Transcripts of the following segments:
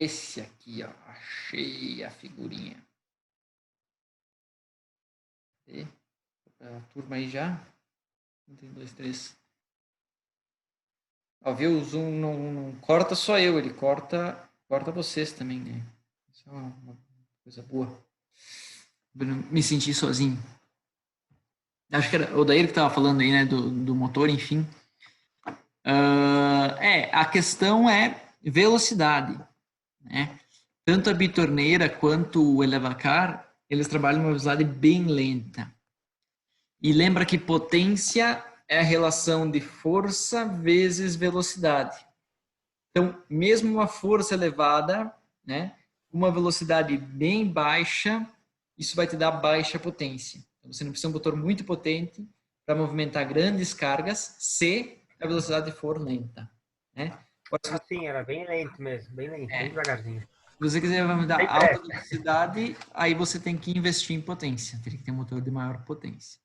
Esse aqui, ó, achei a figurinha. E, a turma aí já? 1, 2, 3. Ó, viu? O Zoom não corta só eu, ele corta vocês também, né? Isso é uma coisa boa. Eu não me senti sozinho. Acho que era o Daír que estava falando aí, né? Do motor, enfim. A questão é velocidade, né? Tanto a bitorneira quanto o elevacar, eles trabalham uma velocidade bem lenta. E lembra que potência é a relação de força vezes velocidade. Então, mesmo uma força elevada, né, uma velocidade bem baixa, isso vai te dar baixa potência. Então, você não precisa de um motor muito potente para movimentar grandes cargas se a velocidade for lenta. Né? Ah, sim, era bem lento mesmo, bem lento, bem devagarzinho. Se você quiser movimentar Sem alta pressa. velocidade, aí você tem que investir em potência. Teria que ter um motor de maior potência.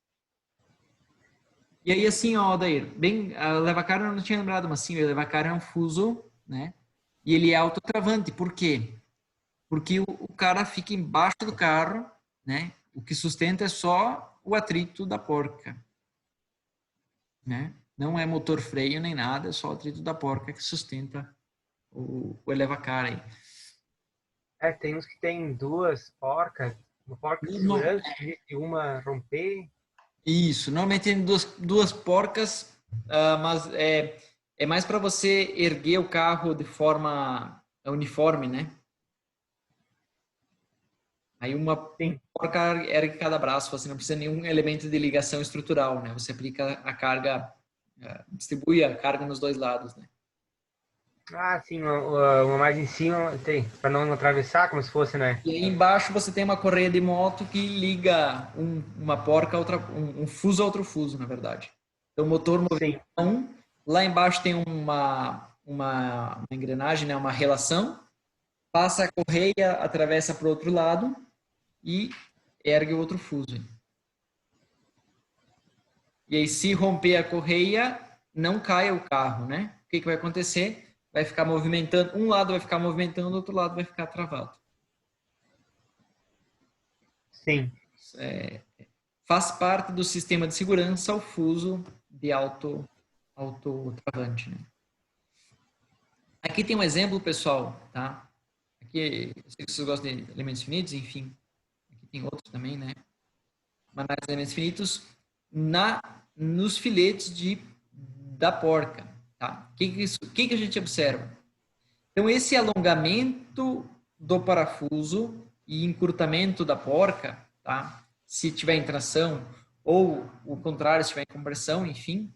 E aí, assim, ó, Odair, bem, a Levacar eu não tinha lembrado, mas sim, o Levacar é um fuso, né? E ele é autotravante. Por quê? Porque o cara fica embaixo do carro, né? O que sustenta é só o atrito da porca, né? Não é motor freio nem nada, é só o atrito da porca que sustenta o Elevacar aí. É, tem uns que tem duas porcas, uma porca de Não, segurança, e uma romper. isso, normalmente tem duas porcas, mas é mais para você erguer o carro de forma uniforme, né? Aí uma Sim. porca ergue cada braço, você não precisa de nenhum elemento de ligação estrutural, né? Você aplica a carga, distribui a carga nos dois lados, né? Ah, sim, uma mais em cima tem, para não atravessar, como se fosse, né? E aí embaixo você tem uma correia de moto que liga uma porca a outra, um fuso a outro fuso, na verdade. Então o motor Sim, movimenta um, lá embaixo tem uma engrenagem, né? Uma relação, passa a correia, atravessa para o outro lado e ergue o outro fuso. E aí, se romper a correia, não caia o carro, né? O que vai acontecer? Vai ficar movimentando, um lado vai ficar movimentando, o outro lado vai ficar travado. sim. É, faz parte do sistema de segurança o fuso de autotravante, né? Aqui tem um exemplo, pessoal, tá? Aqui, eu sei que vocês gostam de elementos finitos, enfim. Aqui tem outros também, né? Mas nas elementos finitos, nos filetes da porca, tá? O que a gente observa? Então, esse alongamento do parafuso e encurtamento da porca, tá? Se tiver em tração ou o contrário, se tiver em compressão, enfim,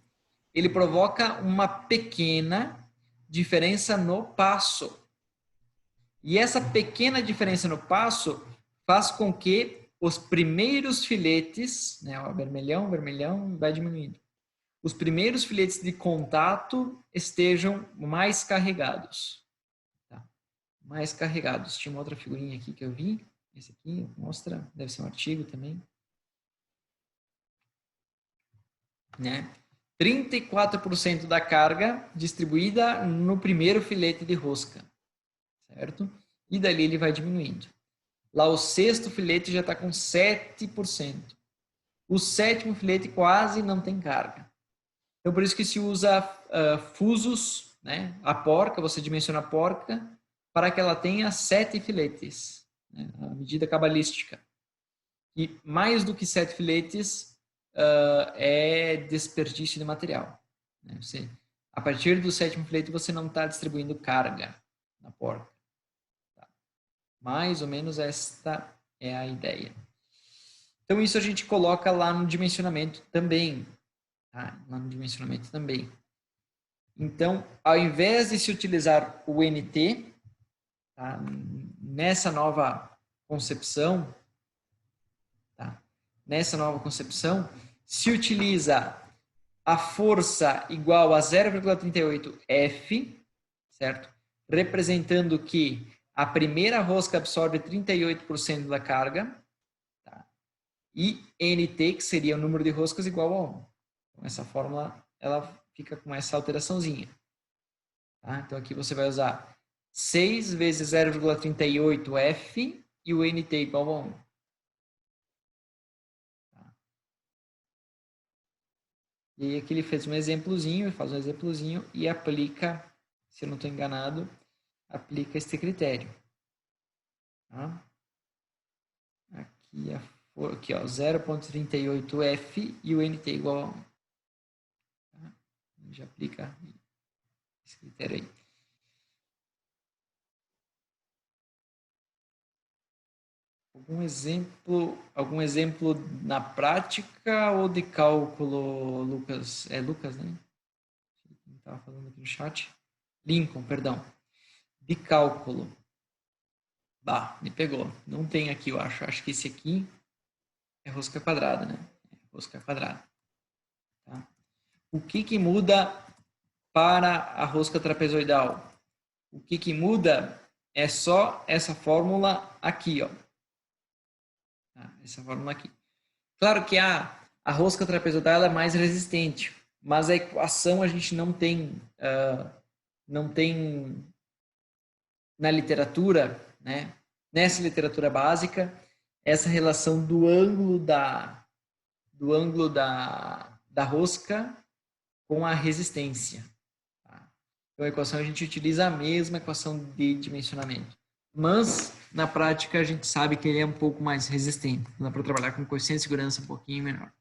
ele provoca uma pequena diferença no passo. E essa pequena diferença no passo faz com que os primeiros filetes, né, o vermelhão, vermelhão, vai diminuindo. Os primeiros filetes de contato estejam mais carregados. Tá? Mais carregados. Tinha uma outra figurinha aqui que eu vi. Esse aqui mostra, deve ser um artigo também. Né? 34% da carga distribuída no primeiro filete de rosca. Certo? E dali ele vai diminuindo. Lá o sexto filete já está com 7%. O sétimo filete quase não tem carga. Então, por isso que se usa fusos, né? A porca, você dimensiona a porca para que ela tenha 7 filetes, né? A medida cabalística. E mais do que 7 filetes é desperdício de material. Né? A partir do sétimo filete, você não está distribuindo carga na porca. Tá? Mais ou menos esta é a ideia. Então, isso a gente coloca lá no dimensionamento também. Tá? Lá no dimensionamento também. Então, ao invés de se utilizar o NT, tá? Nessa nova concepção, tá? Nessa nova concepção, se utiliza a força igual a 0,38 F, certo? Representando que a primeira rosca absorve 38% da carga, tá? E NT, que seria o número de roscas, igual a 1. Então, essa fórmula ela fica com essa alteraçãozinha. Tá? Então, aqui você vai usar 6 vezes 0,38F e o NT igual a 1. E aí aqui ele fez um exemplozinho, ele faz um exemplozinho e aplica, se eu não estou enganado, aplica este critério. Tá? Aqui, ó, 0,38F e o NT igual a 1. Tá? Já aplica esse critério aí. Algum exemplo na prática ou de cálculo, Lucas? É Lucas, né? Quem estava falando aqui no chat? Lincoln, perdão. De cálculo. Bah, me pegou. Não tem aqui, eu acho. Acho que esse aqui é rosca quadrada, né? É rosca quadrada. Tá? O que muda para a rosca trapezoidal? O que muda é só essa fórmula aqui, ó. Essa fórmula aqui. Claro que a rosca trapezoidal é mais resistente, mas a equação a gente não tem na literatura, né? Nessa literatura básica, essa relação do ângulo da rosca com a resistência. Tá? Então, a equação a gente utiliza a mesma equação de dimensionamento. Mas, na prática, a gente sabe que ele é um pouco mais resistente. Dá para trabalhar com coeficiente de segurança um pouquinho menor.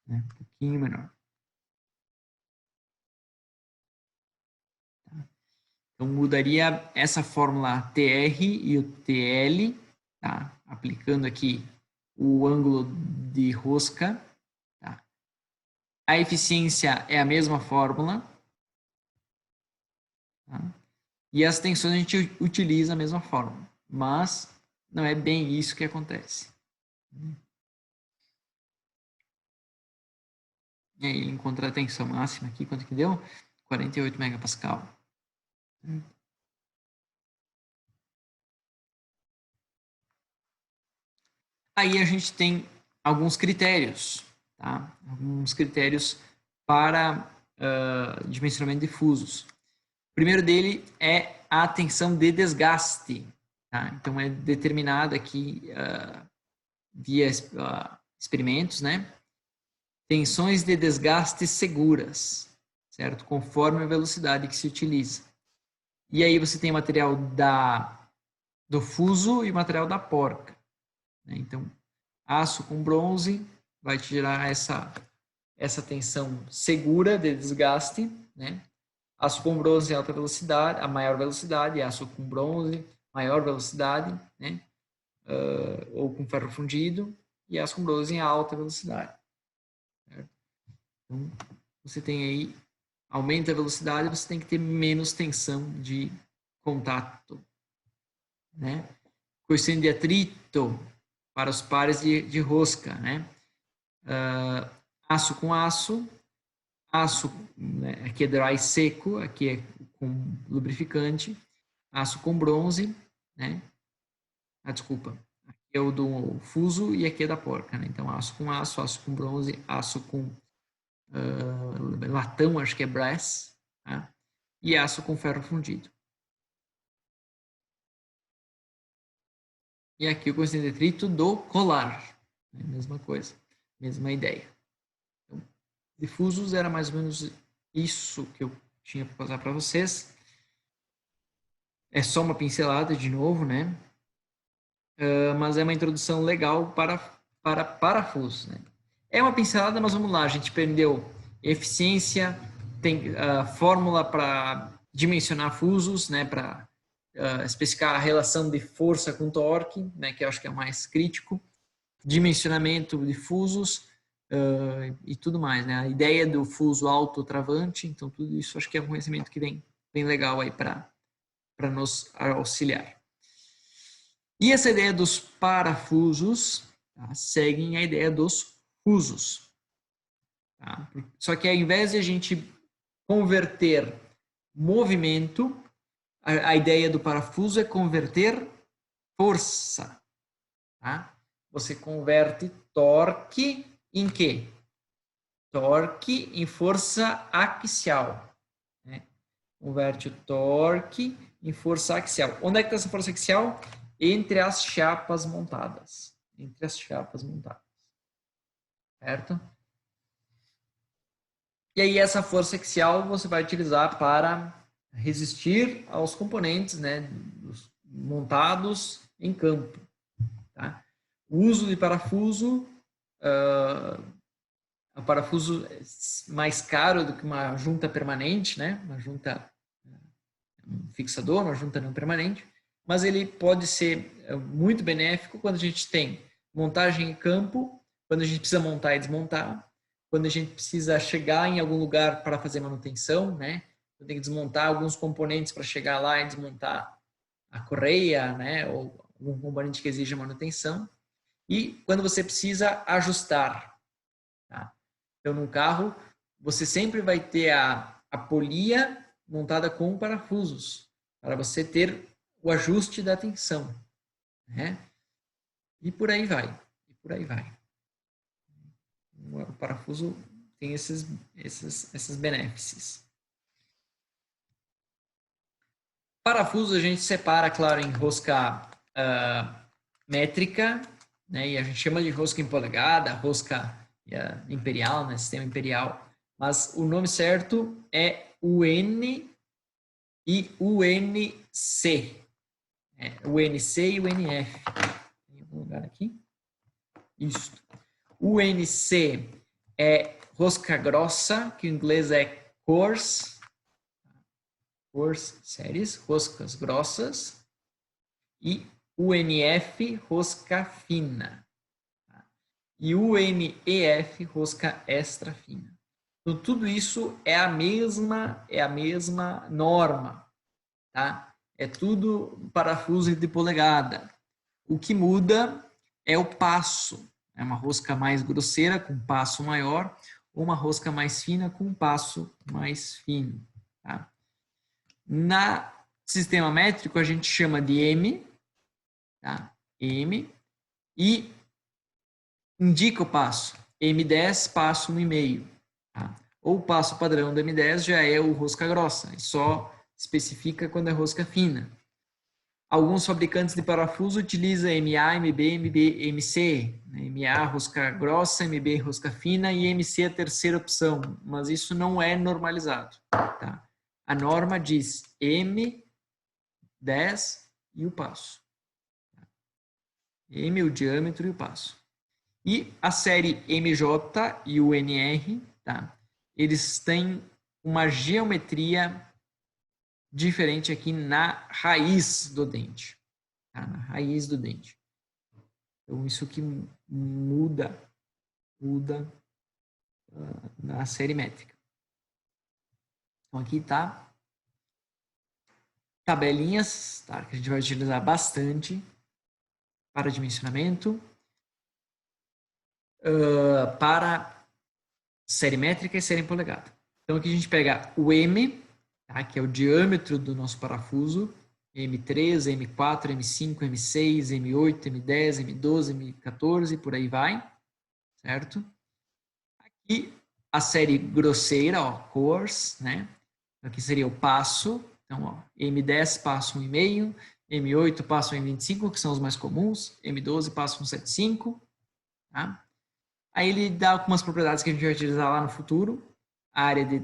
Né? Um pouquinho menor. Tá? Então, mudaria essa fórmula TR e o TL, tá? Aplicando aqui o ângulo de rosca. Tá? A eficiência é a mesma fórmula. Tá? E as tensões a gente utiliza a mesma fórmula. Mas não é bem isso que acontece. E aí ele encontra a tensão máxima aqui, quanto que deu? 48 megapascal. Aí a gente tem alguns critérios, tá? Alguns critérios para dimensionamento de fusos. O primeiro dele é a tensão de desgaste. Tá? Então, é determinada aqui via experimentos, né? Tensões de desgaste seguras, certo? Conforme a velocidade que se utiliza. E aí você tem o material do fuso e o material da porca. Né? Então, aço com bronze vai te gerar essa tensão segura de desgaste, né? Aço com bronze alta velocidade, a maior velocidade, aço com bronze, maior velocidade, né? Ou com ferro fundido, e aço com bronze em alta velocidade. Certo? Então, você tem aí, aumenta a velocidade, você tem que ter menos tensão de contato. Né? Coeficiente de atrito para os pares de rosca. Né? Aço com aço, né? Aqui é dry seco, aqui é com lubrificante, aço com bronze, né? Desculpa, aqui é o do fuso e aqui é da porca, né? Então, aço com bronze, aço com latão, acho que é brass, tá? E aço com ferro fundido. E aqui o coeficiente de atrito do colar, né? Mesma coisa, mesma ideia. Então, difusos era mais ou menos isso que eu tinha para passar para vocês. É só uma pincelada de novo, né? Mas é uma introdução legal para parafusos, né? É uma pincelada, mas vamos lá, a gente aprendeu eficiência, tem fórmula para dimensionar fusos, né? Para especificar a relação de força com torque, né? Que eu acho que é o mais crítico, dimensionamento de fusos e tudo mais, né? A ideia do fuso autotravante, então tudo isso acho que é um conhecimento que vem bem legal aí para nos auxiliar. E essa ideia dos parafusos, tá, seguem a ideia dos fusos. Tá? Só que ao invés de a gente converter movimento, a ideia do parafuso é converter força. Tá? Você converte torque em quê? Torque em força axial. Né? converte o torque em força axial. Onde é que está essa força axial? Entre as chapas montadas. Entre as chapas montadas. Certo? E aí essa força axial você vai utilizar para resistir aos componentes, né, montados em campo. Tá? O uso de parafuso, o parafuso é mais caro do que uma junta permanente, né, uma junta um fixador, uma junta não permanente, mas ele pode ser muito benéfico quando a gente tem montagem em campo, quando a gente precisa montar e desmontar, quando a gente precisa chegar em algum lugar para fazer manutenção, né? Eu tenho que desmontar alguns componentes para chegar lá e desmontar a correia, né? Ou algum componente que exija manutenção. E quando você precisa ajustar. Tá? Então, no carro, você sempre vai ter a polia montada com parafusos, para você ter o ajuste da tensão. Né? E por aí vai. E por aí vai. O parafuso tem esses benefícios. Parafuso a gente separa, claro, em rosca métrica, né? E a gente chama de rosca em polegada, rosca imperial, né? Sistema imperial. Mas o nome certo é UN e UNC. UNC e UNF. Tem algum lugar aqui? Isso. UNC é rosca grossa, que em inglês é coarse séries, roscas grossas. E UNF, rosca fina. E UNEF, rosca extra fina. Então, tudo isso é a mesma norma, tá? É tudo parafuso de polegada. O que muda é o passo. É uma rosca mais grosseira, com passo maior, ou uma rosca mais fina, com passo mais fino. Tá? Na sistema métrico, a gente chama de M, tá? M, e indica o passo. M10, passo 1,5. Tá? Ou o passo padrão do M10 já é o rosca grossa, e só especifica quando é rosca fina. Alguns fabricantes de parafuso utilizam MA, MB, MC. MA, rosca grossa, MB, rosca fina e MC a terceira opção, mas isso não é normalizado. Tá? A norma diz M10 e o passo. M, o diâmetro e o passo. E a série MJ e o NR, tá? Eles têm uma geometria diferente aqui na raiz do dente. Tá? Na raiz do dente. Então, isso que muda na série métrica. Então, aqui tá tabelinhas, tá? Que a gente vai utilizar bastante para dimensionamento, para série métrica e série em polegada. Então, aqui a gente pega o M, tá? Que é o diâmetro do nosso parafuso, M3, M4, M5, M6, M8, M10, M12, M14, por aí vai, certo? Aqui a série grosseira, ó, coarse, né? Aqui seria o passo, então, ó, M10 passo 1,5, M8 passo 1,25, que são os mais comuns, M12 passo 1,75, tá? Aí ele dá algumas propriedades que a gente vai utilizar lá no futuro, a área de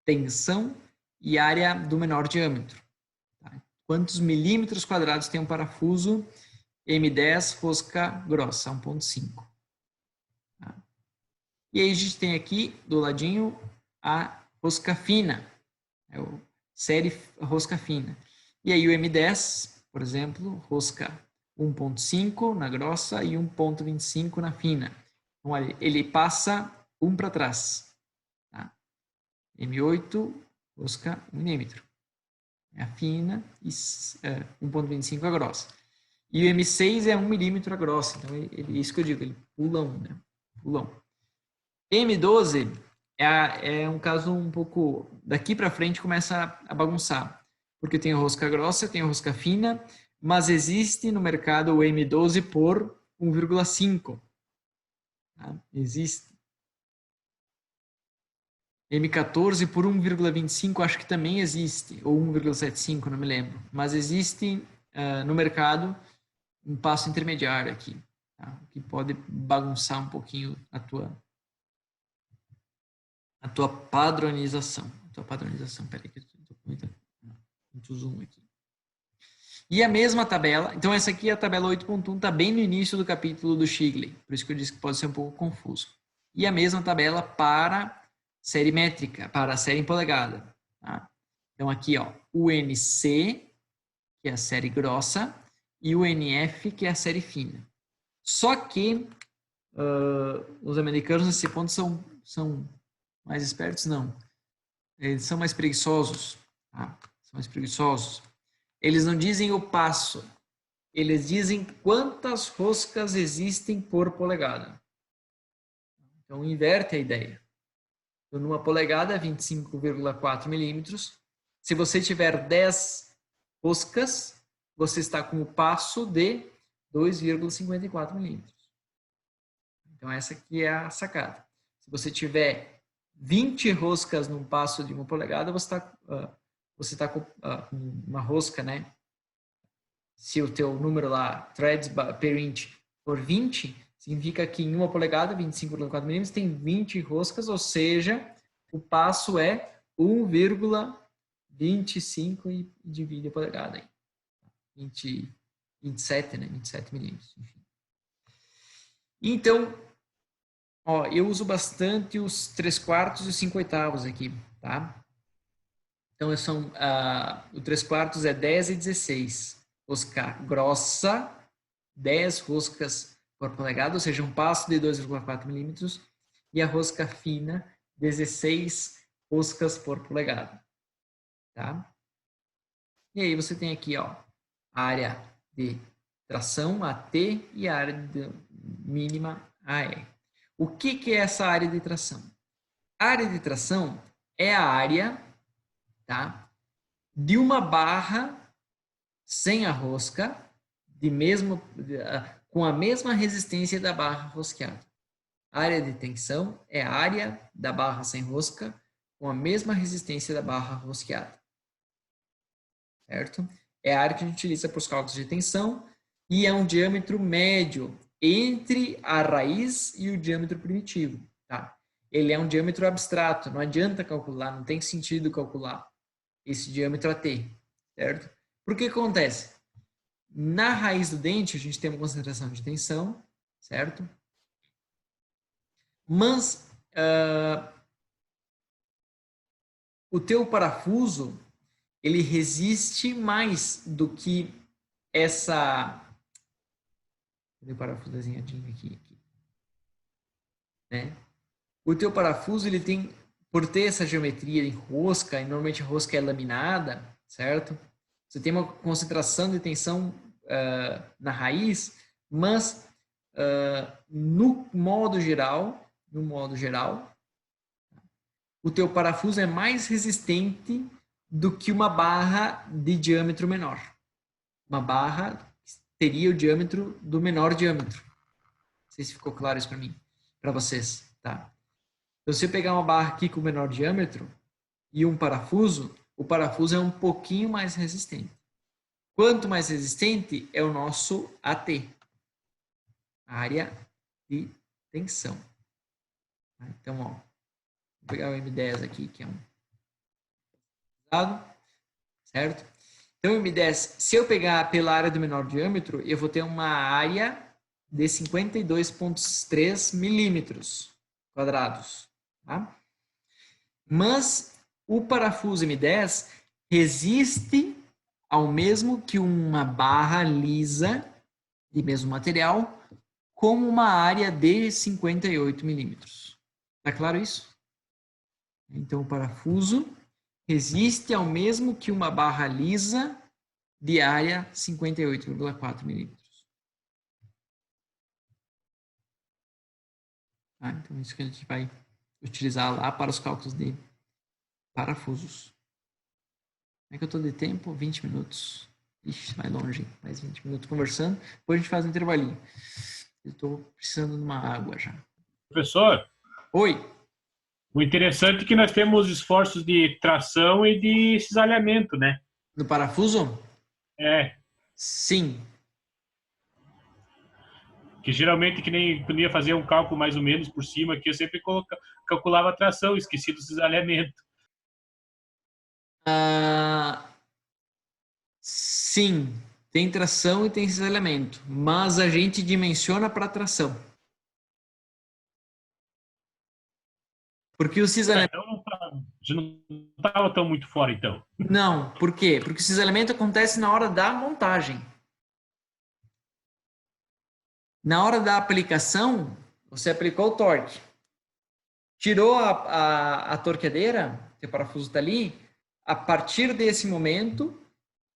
tensão e a área do menor diâmetro. Tá? Quantos milímetros quadrados tem um parafuso M10 rosca grossa, 1,5. Tá? E aí a gente tem aqui, do ladinho, a rosca fina, é o série rosca fina. E aí o M10, por exemplo, rosca 1,5 na grossa e 1,25 na fina. Então, olha, ele passa 1 para trás. Tá? M8, rosca 1 milímetro. É a fina e 1,25 a grossa. E o M6 é 1 milímetro a grossa. Então, isso que eu digo, ele pula 1. Né? Pula 1. M12 é um caso um pouco... Daqui para frente começa a bagunçar. Porque tem a rosca grossa, tem a rosca fina, mas existe no mercado o M12 por 1,5. Tá? Existe. M14 por 1,25 acho que também existe, ou 1,75, não me lembro. Mas existe no mercado um passo intermediário aqui, tá? Que pode bagunçar um pouquinho a tua padronização. Peraí que eu estou com muito zoom aqui. E a mesma tabela, então essa aqui é a tabela 8.1, está bem no início do capítulo do Shigley, por isso que eu disse que pode ser um pouco confuso. E a mesma tabela para série métrica, para a série em polegada. Tá? Então aqui, ó, o NC, que é a série grossa, e o NF, que é a série fina. Só que os americanos nesse ponto são mais espertos, não. Eles são mais preguiçosos. Tá? São mais preguiçosos. Eles não dizem o passo. Eles dizem quantas roscas existem por polegada. Então, inverte a ideia. Então, numa polegada, 25,4 milímetros. Se você tiver 10 roscas, você está com o passo de 2,54 milímetros. Então, essa aqui é a sacada. Se você tiver 20 roscas num passo de 1 polegada, você está com uma rosca, né? Se o teu número lá, threads per inch, for 20, significa que em 1 polegada, 25,4 milímetros, tem 20 roscas, ou seja, o passo é 1,25 e divide a polegada aí. 27, né? 27 milímetros, enfim. Então, ó, eu uso bastante os 3/4 e os 5/8 aqui, tá? Então, o 3/4 é 10 e 16. Rosca grossa, 10 roscas por polegada, ou seja, um passo de 2,4 milímetros. E a rosca fina, 16 roscas por polegada. Tá? E aí você tem aqui, ó, a área de tração, AT, e a área mínima, AE. O que é essa área de tração? A área de tração é a área, tá, de uma barra sem a rosca, com a mesma resistência da barra rosqueada. A área de tensão é a área da barra sem rosca com a mesma resistência da barra rosqueada. Certo? É a área que a gente utiliza para os cálculos de tensão e é um diâmetro médio entre a raiz e o diâmetro primitivo. Tá? Ele é um diâmetro abstrato, não adianta calcular, não tem sentido calcular esse diâmetro AT. Certo? Por que acontece? Na raiz do dente, a gente tem uma concentração de tensão, certo? Mas o teu parafuso, ele resiste mais do que essa... Cadê o parafuso desenhadinho aqui? Né? O teu parafuso, ele tem, por ter essa geometria em rosca, e normalmente a rosca é laminada, certo? Você tem uma concentração de tensão na raiz, mas no modo geral, o teu parafuso é mais resistente do que uma barra de diâmetro menor. Uma barra teria o diâmetro do menor diâmetro. Não sei se ficou claro isso para mim, para vocês, tá? Então, se eu pegar uma barra aqui com menor diâmetro e um parafuso, o parafuso é um pouquinho mais resistente. Quanto mais resistente é o nosso AT, área de tensão. Então, ó, vou pegar o M10 aqui, que é um certo? Então, o M10, se eu pegar pela área do menor diâmetro, eu vou ter uma área de 52,3 milímetros quadrados. Tá? Mas o parafuso M10 resiste ao mesmo que uma barra lisa de mesmo material com uma área de 58 milímetros. Tá claro isso? Então, o parafuso resiste ao mesmo que uma barra lisa de área 58,4 milímetros. Então, isso que a gente vai utilizar lá para os cálculos de parafusos. Como é que eu estou de tempo? 20 minutos. Ixi, vai longe. Mais 20 minutos conversando. Depois a gente faz um intervalinho. Eu estou precisando de uma água já. Professor? Oi. O interessante é que nós temos esforços de tração e de cisalhamento, né? No parafuso? É, Sim. que geralmente, que nem quando ia fazer um cálculo mais ou menos por cima, aqui eu sempre calculava a tração, esqueci do cisalhamento. Ah, sim, tem tração e tem cisalhamento, mas a gente dimensiona para tração. Porque o cisalhamento... Então já não estava tão muito fora, então. Não, por quê? Porque o cisalhamento acontece na hora da montagem. Na hora da aplicação, você aplicou o torque. Tirou a torqueadeira, que o parafuso está ali, a partir desse momento,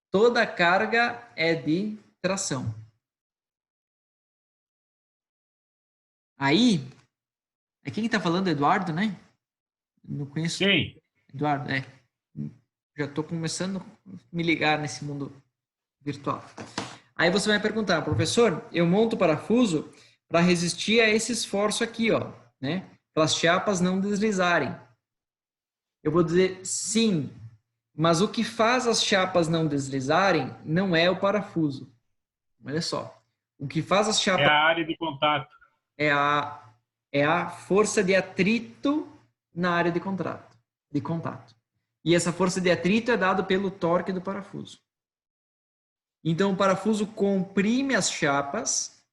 toda a carga é de tração. Aí, é quem está falando? Eduardo, né? Não conheço. Sim. Eduardo, é. Já estou começando a me ligar nesse mundo virtual. Aí você vai perguntar, professor, eu monto o parafuso para resistir a esse esforço aqui, ó, né? Para as chapas não deslizarem. Eu vou dizer sim, mas o que faz as chapas não deslizarem não é o parafuso. Olha só. O que faz as É chapas a área de contato. é a força de atrito na área de contato. E essa força de atrito é dada pelo torque do parafuso. Então o parafuso comprime as chapas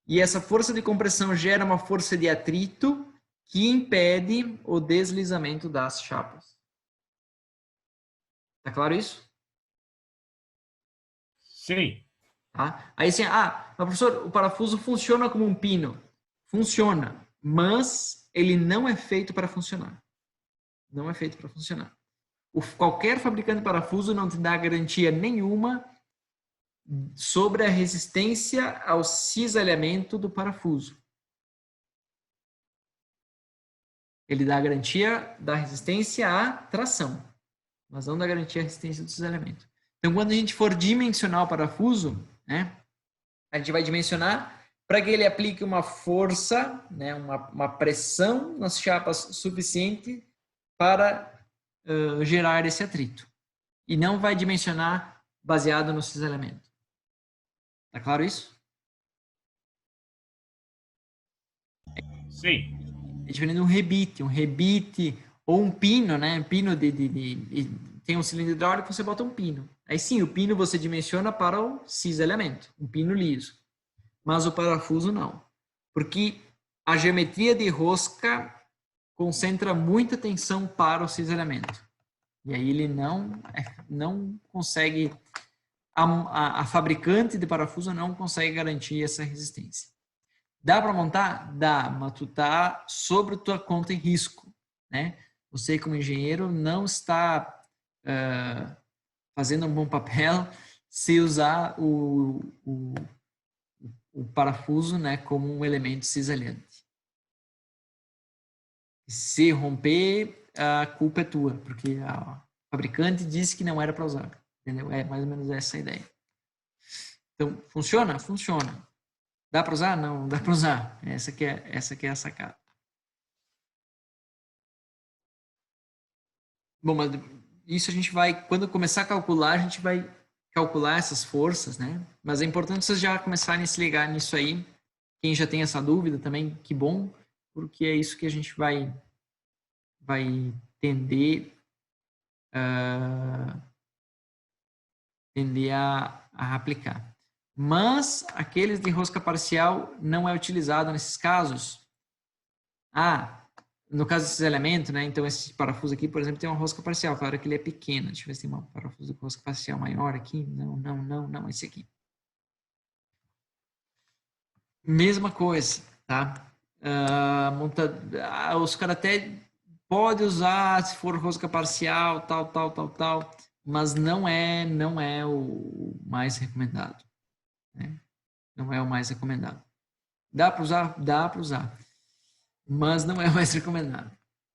e essa força de compressão gera uma força de atrito que impede o deslizamento das chapas. Tá claro isso? Sim. Tá? Aí assim, mas professor, o parafuso funciona como um pino. Funciona, mas ele não é feito para funcionar. Não é feito para funcionar. Qualquer fabricante de parafuso não te dá garantia nenhuma sobre a resistência ao cisalhamento do parafuso. Ele dá a garantia da resistência à tração, mas não dá garantia à resistência do cisalhamento. Então, quando a gente for dimensionar o parafuso, né, a gente vai dimensionar para que ele aplique uma força, né, uma pressão nas chapas suficiente para gerar esse atrito. E não vai dimensionar baseado no cisalhamento. Tá claro isso? Sim. É diferente de um rebite ou um pino, né? Um pino tem um cilindro hidráulico, você bota um pino. Aí sim, o pino você dimensiona para o cisalhamento, um pino liso. Mas o parafuso não. Porque a geometria de rosca concentra muita tensão para o cisalhamento. E aí ele não consegue, a fabricante de parafuso não consegue garantir essa resistência. Dá para montar? Dá, mas tu tá sobre tua conta em risco, né? Você como engenheiro não está fazendo um bom papel se usar o parafuso, né, como um elemento cisalhante. Se romper, a culpa é tua, porque a fabricante disse que não era para usar, entendeu? É mais ou menos essa a ideia. Então, funciona? Funciona. Dá para usar? Não, dá para usar. Essa que é a sacada. Bom, mas isso a gente vai, quando começar a calcular, a gente vai calcular essas forças, né? Mas é importante vocês já começarem a se ligar nisso aí. Quem já tem essa dúvida também, que bom, porque é isso que a gente vai tender a aplicar. Mas aqueles de rosca parcial não é utilizado nesses casos. No caso desses elementos, né? Então esse parafuso aqui, por exemplo, tem uma rosca parcial. Claro que ele é pequeno. Deixa eu ver se tem um parafuso com rosca parcial maior aqui. Não, esse aqui. Mesma coisa, tá? Os caras até pode usar se for rosca parcial, tal, mas não é o mais recomendado, né? Não é o mais recomendado. Dá para usar? Dá para usar, mas não é o mais recomendado,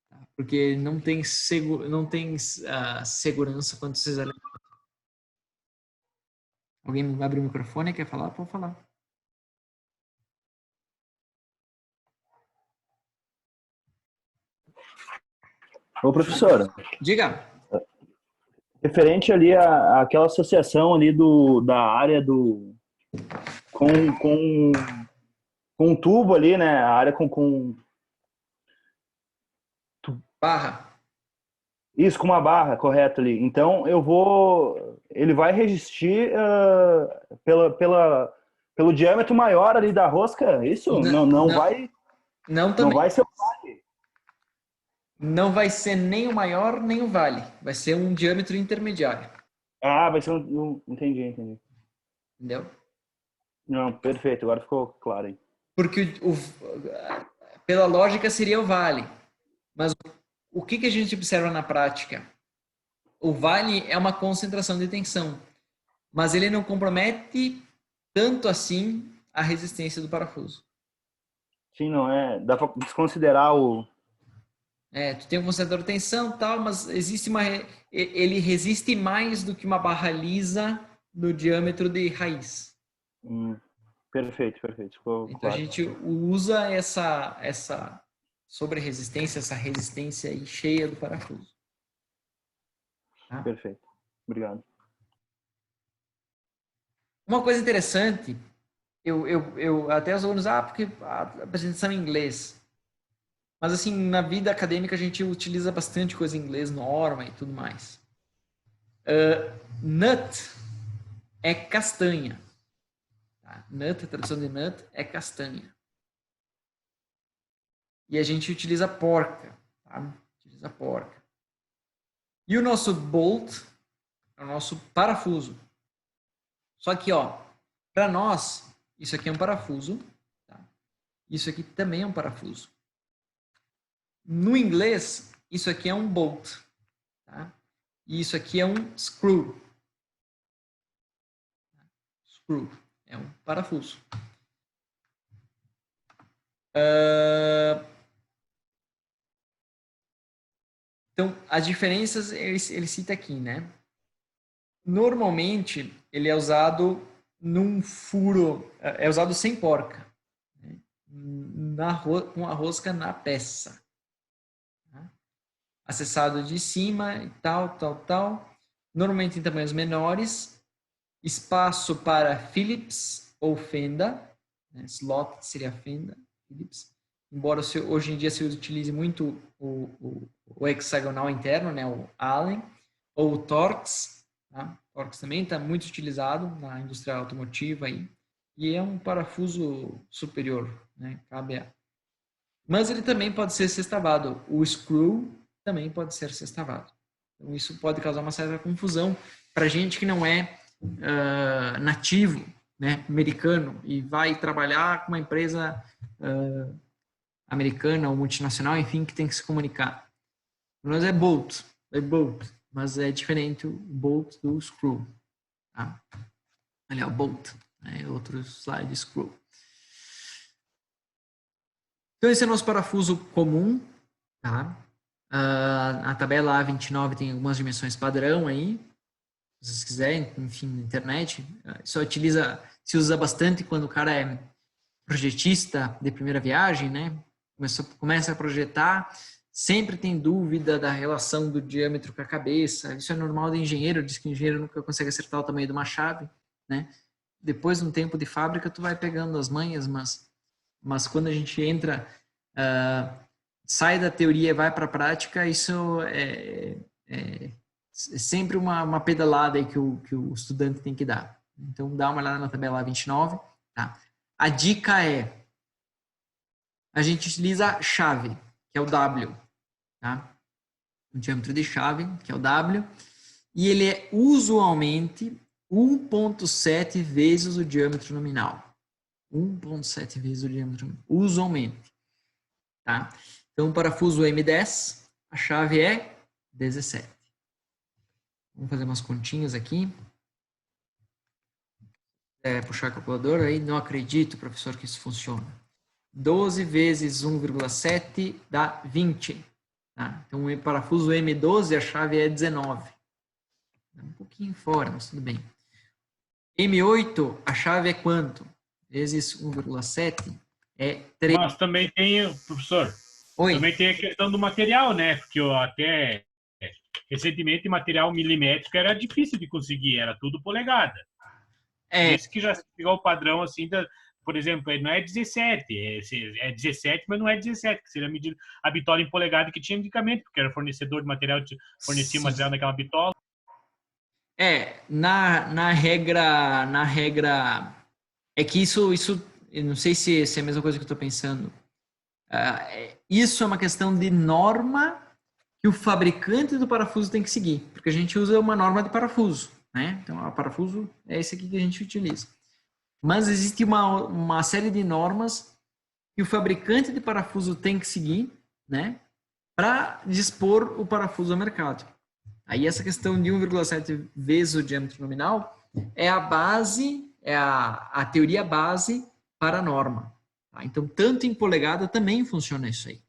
tá? Porque não tem segurança quanto esses elementos. Alguém abre o microfone e quer falar? Pode falar. Ô, professora, Diga. referente ali àquela associação ali da área com um tubo ali, né? A área com Barra. isso, com uma barra, correto ali. Então, ele vai resistir pelo diâmetro maior ali da rosca, isso? Não vai, Não não também. vai ser... Não vai ser nem o maior, nem o vale. Vai ser um diâmetro intermediário. Ah, vai ser entendi. Entendeu? Não, perfeito, agora ficou claro aí. Porque pela lógica seria o vale. Mas o que a gente observa na prática? O vale é uma concentração de tensão, mas ele não compromete tanto assim a resistência do parafuso. Sim, não é. Dá para desconsiderar o. Tu tem um concentrador de tensão, tal, mas existe ele resiste mais do que uma barra lisa no diâmetro de raiz. Perfeito. Ficou Então claro. a gente usa essa sobre-resistência, essa resistência aí cheia do parafuso. Tá? Perfeito. Obrigado. Uma coisa interessante, eu até os alunos, porque a apresentação é em inglês. Mas assim, na vida acadêmica a gente utiliza bastante coisa em inglês, norma e tudo mais. Nut é castanha. Tá? Nut, a tradução de nut é castanha. E a gente utiliza porca. Tá? Utiliza porca. E o nosso bolt é o nosso parafuso. Só que, para nós, isso aqui é um parafuso. Tá? Isso aqui também é um parafuso. No inglês, isso aqui é um bolt. Tá? E isso aqui é um screw. Screw é um parafuso. Então, as diferenças ele cita aqui, né? Normalmente, ele é usado num furo, é usado sem porca, né? Com a rosca na peça. Tá? Acessado de cima e tal. Normalmente em tamanhos menores, espaço para Phillips ou fenda, né? Slot seria fenda, Phillips. Embora hoje em dia se utilize muito o hexagonal interno, né? O Allen, ou o Torx. Tá? Torx também está muito utilizado na indústria automotiva aí, e é um parafuso superior, né? Mas ele também pode ser sextavado. O screw também pode ser sextavado. Então isso pode causar uma certa confusão para gente que não é nativo, né, americano, e vai trabalhar com uma empresa americana ou multinacional, enfim, que tem que se comunicar. Nós é bolt, mas é diferente o bolt do screw. Tá? Aliás, o bolt, né? Outro slide, screw. Então esse é o nosso parafuso comum. Tá? A tabela A29 tem algumas dimensões padrão aí. Se vocês quiserem, enfim, na internet. Se usa bastante quando o cara é projetista de primeira viagem, né? Começa a projetar, sempre tem dúvida da relação do diâmetro com a cabeça. Isso é normal de engenheiro, diz que o engenheiro nunca consegue acertar o tamanho de uma chave, né? Depois, no tempo de fábrica, tu vai pegando as manhas, mas quando a gente entra, sai da teoria e vai para a prática, isso é sempre uma pedalada aí que o estudante tem que dar. Então, dá uma olhada na tabela 29, tá? A dica é, a gente utiliza a chave, que é o W, tá? O diâmetro de chave, que é o W, e ele é usualmente 1,7 vezes o diâmetro nominal. 1,7 vezes o diâmetro nominal, usualmente, tá? Então, parafuso M10, a chave é 17. Vamos fazer umas continhas aqui. Puxar a calculadora aí. Não acredito, professor, que isso funciona. 12 vezes 1,7 dá 20. Tá? Então, o parafuso M12, a chave é 19. Dá um pouquinho fora, mas tudo bem. M8, a chave é quanto? Vezes 1,7 é 3. Mas também tem, professor, Oi. Também tem a questão do material, né? Porque eu até recentemente material milimétrico era difícil de conseguir, era tudo polegada. É, Isso que já chegou ao padrão assim por exemplo, não é 17, é 17, mas não é 17, que seria a medida a bitola em polegada que tinha medicamento, porque era fornecedor de material, fornecia sim. material naquela bitola. Na regra, é que isso, eu não sei se é a mesma coisa que eu estou pensando. Isso é uma questão de norma que o fabricante do parafuso tem que seguir, porque a gente usa uma norma de parafuso, né? Então, o parafuso é esse aqui que a gente utiliza. Mas existe uma série de normas que o fabricante de parafuso tem que seguir, né? Para dispor o parafuso ao mercado. Aí essa questão de 1,7 vezes o diâmetro nominal é a base, é a teoria base para a norma. Tá? Então, tanto em polegada também funciona isso aí.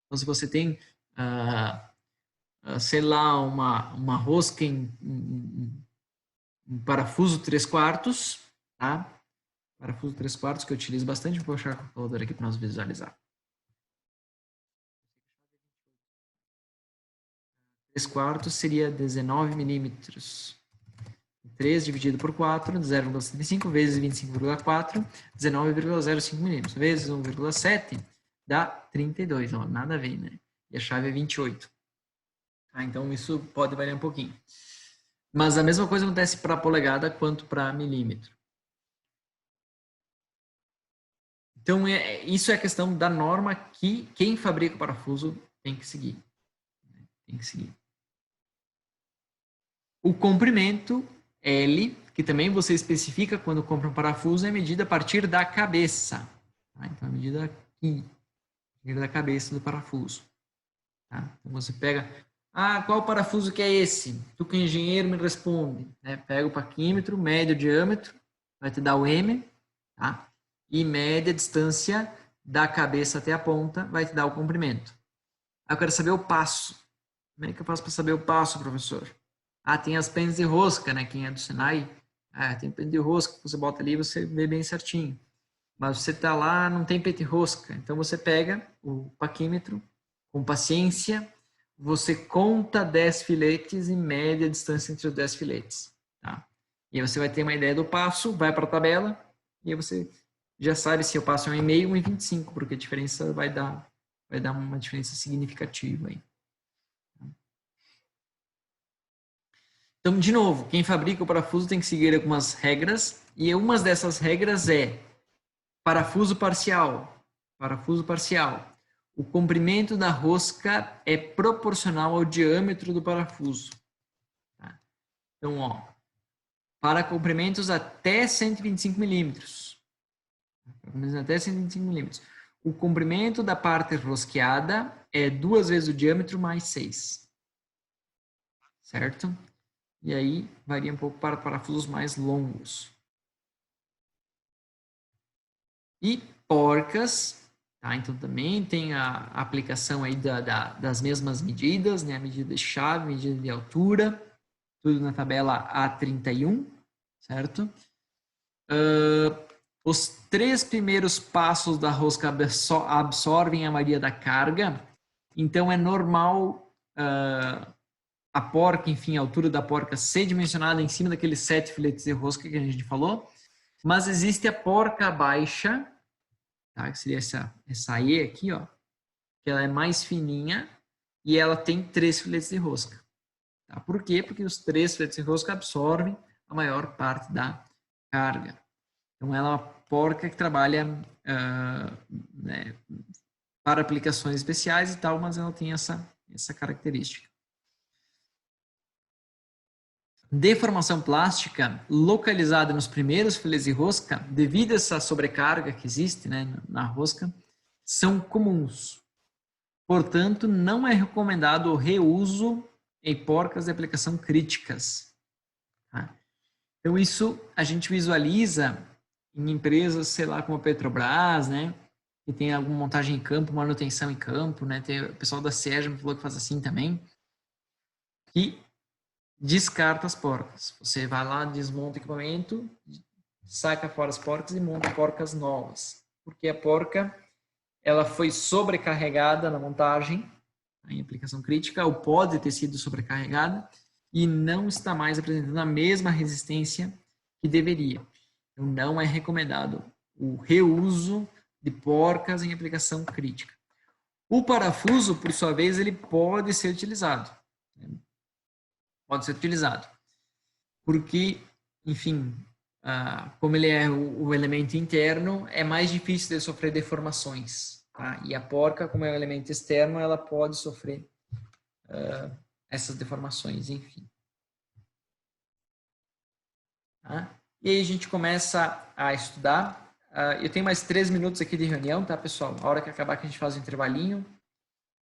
Então, se você tem, sei lá, uma rosca em um parafuso 3/4, tá? Parafuso 3/4 que eu utilizo bastante, vou puxar a calculadora aqui para nós visualizar. 3/4 seria 19 milímetros. 3 dividido por 4, 0,75 vezes 25,4, 19,05 milímetros. Vezes 1,7 dá 32. Ó, nada a ver, né? E a chave é 28. Então, isso pode variar um pouquinho. Mas a mesma coisa acontece para polegada quanto para milímetro. Então, isso é a questão da norma que quem fabrica o parafuso tem que seguir. Tem que seguir. O comprimento L, que também você especifica quando compra um parafuso, é medida a partir da cabeça. Tá? Então, a medida aqui, a medida da cabeça do parafuso. Tá? Então, você pega, qual parafuso que é esse? Tu que é engenheiro me responde. Né? Pega o paquímetro, mede o diâmetro, vai te dar o M, tá? E mede a distância da cabeça até a ponta, vai te dar o comprimento. Aí eu quero saber o passo. Como é que eu faço para saber o passo, professor? Tem as pens de rosca, né? Quem é do Senai, tem pens de rosca, você bota ali, você vê bem certinho. Mas você tá lá, não tem pente rosca. Então você pega o paquímetro, com paciência, você conta 10 filetes e mede a distância entre os 10 filetes. Tá? E aí você vai ter uma ideia do passo, vai para a tabela, e aí você já sabe se o passo é 1,5 ou 1,25, porque a diferença vai dar uma diferença significativa aí. Então, de novo, quem fabrica o parafuso tem que seguir algumas regras, e uma dessas regras é parafuso parcial. Parafuso parcial. O comprimento da rosca é proporcional ao diâmetro do parafuso. Tá? Então, para comprimentos até 125 milímetros. Até 125 milímetros. O comprimento da parte rosqueada é 2 vezes o diâmetro mais 6. Certo? E aí varia um pouco para parafusos mais longos. E porcas, tá? Então também tem a aplicação aí das mesmas medidas, né? A medida de chave, medida de altura, tudo na tabela A31, certo? Os 3 primeiros passos da rosca absorvem a maioria da carga, então é normal a porca, enfim, a altura da porca ser dimensionada em cima daqueles 7 filetes de rosca que a gente falou, mas existe a porca baixa, tá? Que seria essa E aqui, ó, que ela é mais fininha e ela tem 3 filetes de rosca. Tá? Por quê? Porque os 3 filetes de rosca absorvem a maior parte da carga. Então, ela é uma porca que trabalha né, para aplicações especiais e tal, mas ela tem essa característica. Deformação plástica localizada nos primeiros filetes de rosca, devido a essa sobrecarga que existe, né, na rosca, são comuns. Portanto, não é recomendado o reuso em porcas de aplicação críticas. Tá? Então, isso a gente visualiza em empresas, sei lá, como a Petrobras, né, que tem alguma montagem em campo, manutenção em campo, né, tem o pessoal da SEAG falou que faz assim também, que descarta as porcas. Você vai lá, desmonta o equipamento, saca fora as porcas e monta porcas novas. Porque a porca, ela foi sobrecarregada na montagem, em aplicação crítica, ou pode ter sido sobrecarregada, e não está mais apresentando a mesma resistência que deveria. Então, não é recomendado o reuso de porcas em aplicação crítica. O parafuso, por sua vez, ele pode ser utilizado. Pode ser utilizado. Porque, enfim, como ele é o elemento interno, é mais difícil de sofrer deformações. Tá? E a porca, como é um elemento externo, ela pode sofrer essas deformações, enfim. Tá? E aí a gente começa a estudar. Eu tenho mais 3 minutos aqui de reunião, tá, pessoal? A hora que acabar que a gente faz um intervalinho,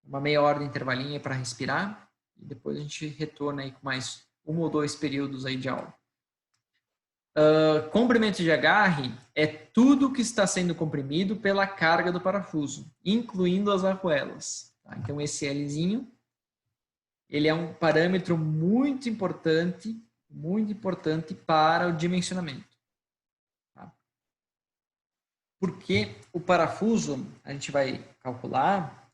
uma meia hora de intervalinho para respirar, e depois a gente retorna aí com mais 1 ou 2 períodos aí de aula. Comprimento de agarre é tudo que está sendo comprimido pela carga do parafuso, incluindo as arruelas. Tá? Então, esse Lzinho, ele é um parâmetro muito importante para o dimensionamento. Tá? Porque o parafuso, a gente vai calcular,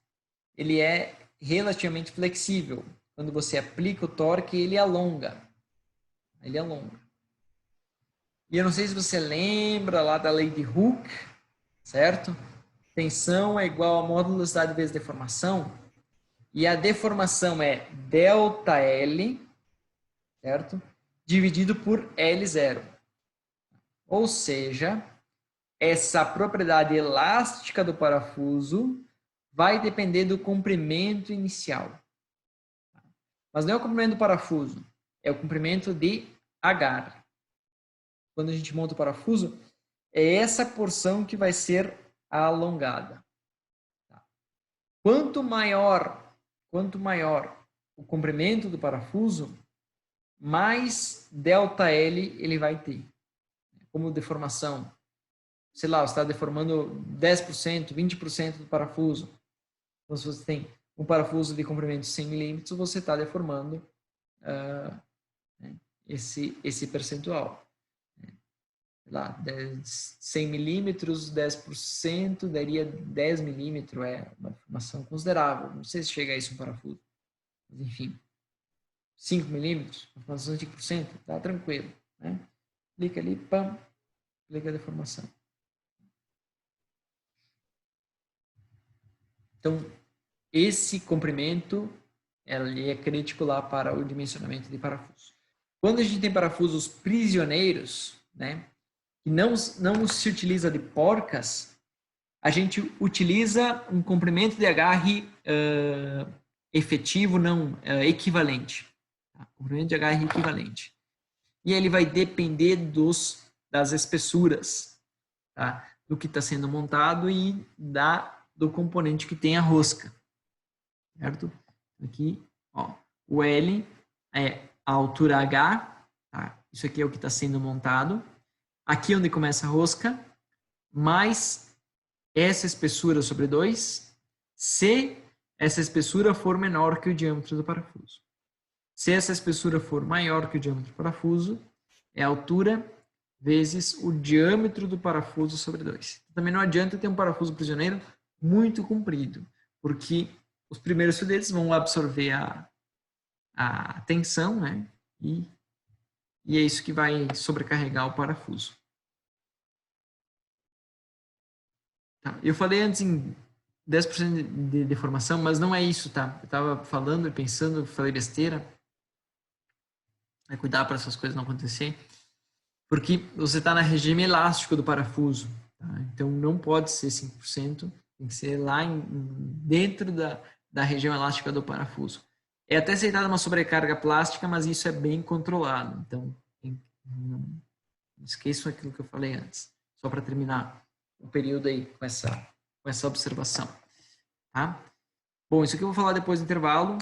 ele é relativamente flexível. Quando você aplica o torque, ele alonga. Ele alonga. E eu não sei se você lembra lá da lei de Hooke, certo? Tensão é igual a módulo de velocidade vezes deformação. E a deformação é ΔL, certo? Dividido por L0. Ou seja, essa propriedade elástica do parafuso vai depender do comprimento inicial. Mas não é o comprimento do parafuso, é o comprimento de agarre. Quando a gente monta o parafuso, é essa porção que vai ser alongada. Quanto maior o comprimento do parafuso, mais ΔL ele vai ter. Como deformação. Sei lá, você está deformando 10%, 20% do parafuso. Então, se você tem um parafuso de comprimento de 100 milímetros, você está deformando esse percentual. Lá, 100 milímetros, 10% daria 10 milímetros, é uma deformação considerável. Não sei se chega a isso um parafuso. Mas, enfim, 5 milímetros, uma deformação de 5%, tá tranquilo. Né? Clica ali, pam, clica a deformação. Então, esse comprimento ele é crítico lá para o dimensionamento de parafuso. Quando a gente tem parafusos prisioneiros, né, que não se utiliza de porcas, a gente utiliza um comprimento de agarre efetivo, não equivalente. Tá? Comprimento de agarre equivalente. E ele vai depender das espessuras, tá? Do que está sendo montado e do componente que tem a rosca. Certo? Aqui, ó, o L é a altura H, tá? Isso aqui é o que está sendo montado. Aqui onde começa a rosca, mais essa espessura sobre 2, se essa espessura for menor que o diâmetro do parafuso. Se essa espessura for maior que o diâmetro do parafuso, é a altura vezes o diâmetro do parafuso sobre 2. Também não adianta ter um parafuso prisioneiro muito comprido, porque os primeiros filetes vão absorver a tensão, né? E é isso que vai sobrecarregar o parafuso. Tá. Eu falei antes em 10% de deformação, mas não é isso, tá? Eu estava falando e pensando, falei besteira. É cuidar para essas coisas não acontecer. Porque você está na regime elástico do parafuso. Tá? Então, não pode ser 5%. Tem que ser lá dentro da região elástica do parafuso. É até aceitada uma sobrecarga plástica, mas isso é bem controlado. Então, não esqueçam aquilo que eu falei antes. Só para terminar o período aí com essa observação. Tá? Bom, isso aqui eu vou falar depois do intervalo.